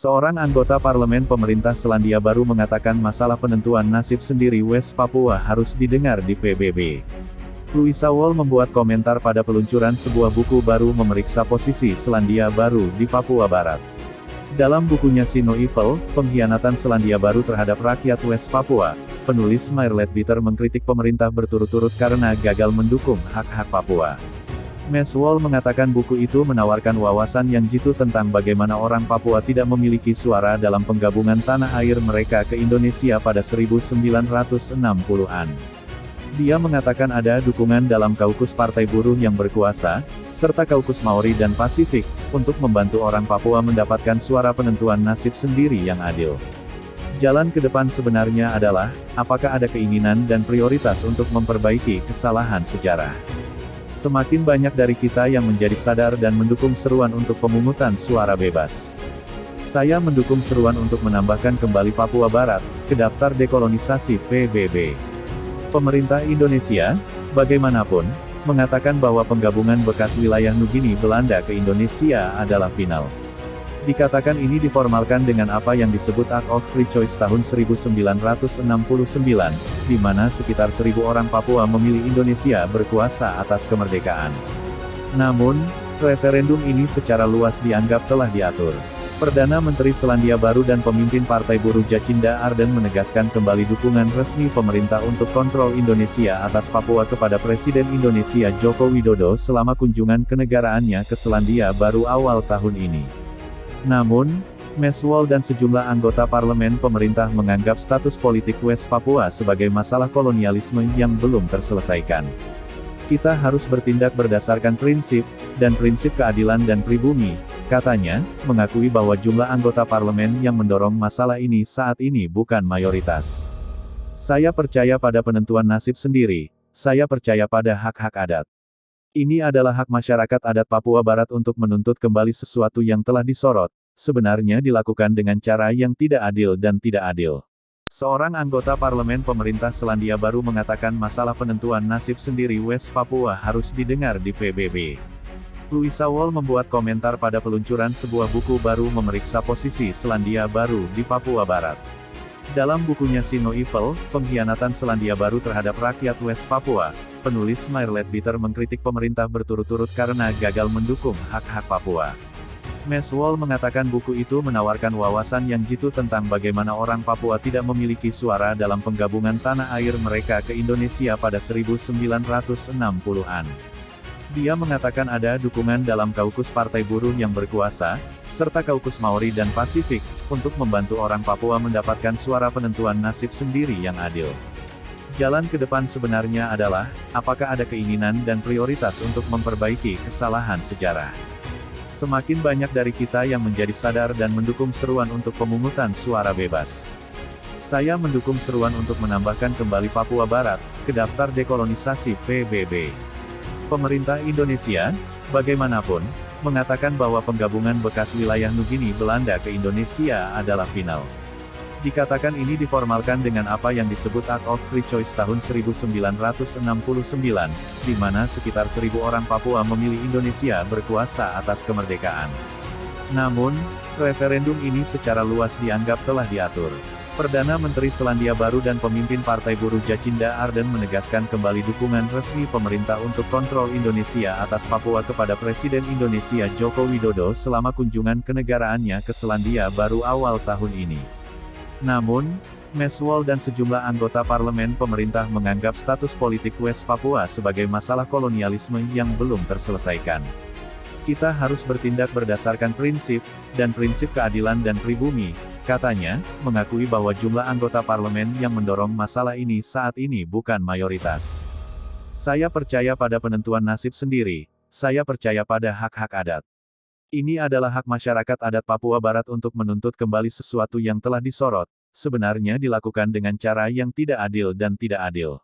Seorang anggota parlemen pemerintah Selandia Baru mengatakan masalah penentuan nasib sendiri West Papua harus didengar di PBB. Louisa Wall membuat komentar pada peluncuran sebuah buku baru memeriksa posisi Selandia Baru di Papua Barat. Dalam bukunya See No Evil, Pengkhianatan Selandia Baru terhadap Rakyat West Papua, penulis Maire Leadbeater mengkritik pemerintah berturut-turut karena gagal mendukung hak-hak Papua. Ms. Wall mengatakan buku itu menawarkan wawasan yang jitu tentang bagaimana orang Papua tidak memiliki suara dalam penggabungan tanah air mereka ke Indonesia pada 1960-an. Dia mengatakan ada dukungan dalam kaukus partai buruh yang berkuasa, serta kaukus Maori dan Pasifik, untuk membantu orang Papua mendapatkan suara penentuan nasib sendiri yang adil. Jalan ke depan sebenarnya adalah, apakah ada keinginan dan prioritas untuk memperbaiki kesalahan sejarah. Semakin banyak dari kita yang menjadi sadar dan mendukung seruan untuk pemungutan suara bebas. Saya mendukung seruan untuk menambahkan kembali Papua Barat ke daftar dekolonisasi PBB. Pemerintah Indonesia, bagaimanapun, mengatakan bahwa penggabungan bekas wilayah Nugini Belanda ke Indonesia adalah final. Dikatakan ini diformalkan dengan apa yang disebut Act of Free Choice tahun 1969, di mana sekitar 1.000 orang Papua memilih Indonesia berkuasa atas kemerdekaan. Namun, referendum ini secara luas dianggap telah diatur. Perdana Menteri Selandia Baru dan pemimpin Partai Buruh Jacinda Ardern menegaskan kembali dukungan resmi pemerintah untuk kontrol Indonesia atas Papua kepada Presiden Indonesia Joko Widodo selama kunjungan kenegaraannya ke Selandia Baru awal tahun ini. Namun, Ms. Wall dan sejumlah anggota parlemen pemerintah menganggap status politik West Papua sebagai masalah kolonialisme yang belum terselesaikan. Kita harus bertindak berdasarkan prinsip, dan prinsip keadilan dan pribumi, katanya, mengakui bahwa jumlah anggota parlemen yang mendorong masalah ini saat ini bukan mayoritas. Saya percaya pada penentuan nasib sendiri, saya percaya pada hak-hak adat. Ini adalah hak masyarakat adat Papua Barat untuk menuntut kembali sesuatu yang telah disorot, sebenarnya dilakukan dengan cara yang tidak adil dan tidak adil. Seorang anggota parlemen pemerintah Selandia Baru mengatakan masalah penentuan nasib sendiri West Papua harus didengar di PBB. Louisa Wall membuat komentar pada peluncuran sebuah buku baru memeriksa posisi Selandia Baru di Papua Barat. Dalam bukunya See No Evil, Pengkhianatan Selandia Baru terhadap Rakyat West Papua, penulis Maire Leadbeater mengkritik pemerintah berturut-turut karena gagal mendukung hak-hak Papua. Ms. Wall mengatakan buku itu menawarkan wawasan yang jitu tentang bagaimana orang Papua tidak memiliki suara dalam penggabungan tanah air mereka ke Indonesia pada 1960-an. Dia mengatakan ada dukungan dalam kaukus partai buruh yang berkuasa, serta kaukus Maori dan Pasifik, untuk membantu orang Papua mendapatkan suara penentuan nasib sendiri yang adil. Jalan ke depan sebenarnya adalah, apakah ada keinginan dan prioritas untuk memperbaiki kesalahan sejarah. Semakin banyak dari kita yang menjadi sadar dan mendukung seruan untuk pemungutan suara bebas. Saya mendukung seruan untuk menambahkan kembali Papua Barat ke daftar dekolonisasi PBB. Pemerintah Indonesia, bagaimanapun, mengatakan bahwa penggabungan bekas wilayah Nugini Belanda ke Indonesia adalah final. Dikatakan ini diformalkan dengan apa yang disebut Act of Free Choice tahun 1969, di mana sekitar 1.000 orang Papua memilih Indonesia berkuasa atas kemerdekaan. Namun, referendum ini secara luas dianggap telah diatur. Perdana Menteri Selandia Baru dan pemimpin Partai Buruh Jacinda Ardern menegaskan kembali dukungan resmi pemerintah untuk kontrol Indonesia atas Papua kepada Presiden Indonesia Joko Widodo selama kunjungan kenegaraannya ke Selandia Baru awal tahun ini. Namun, Ms. Wall dan sejumlah anggota parlemen pemerintah menganggap status politik West Papua sebagai masalah kolonialisme yang belum terselesaikan. Kita harus bertindak berdasarkan prinsip, dan prinsip keadilan dan pribumi, katanya, mengakui bahwa jumlah anggota parlemen yang mendorong masalah ini saat ini bukan mayoritas. Saya percaya pada penentuan nasib sendiri, saya percaya pada hak-hak adat. Ini adalah hak masyarakat adat Papua Barat untuk menuntut kembali sesuatu yang telah disorot, sebenarnya dilakukan dengan cara yang tidak adil dan tidak adil.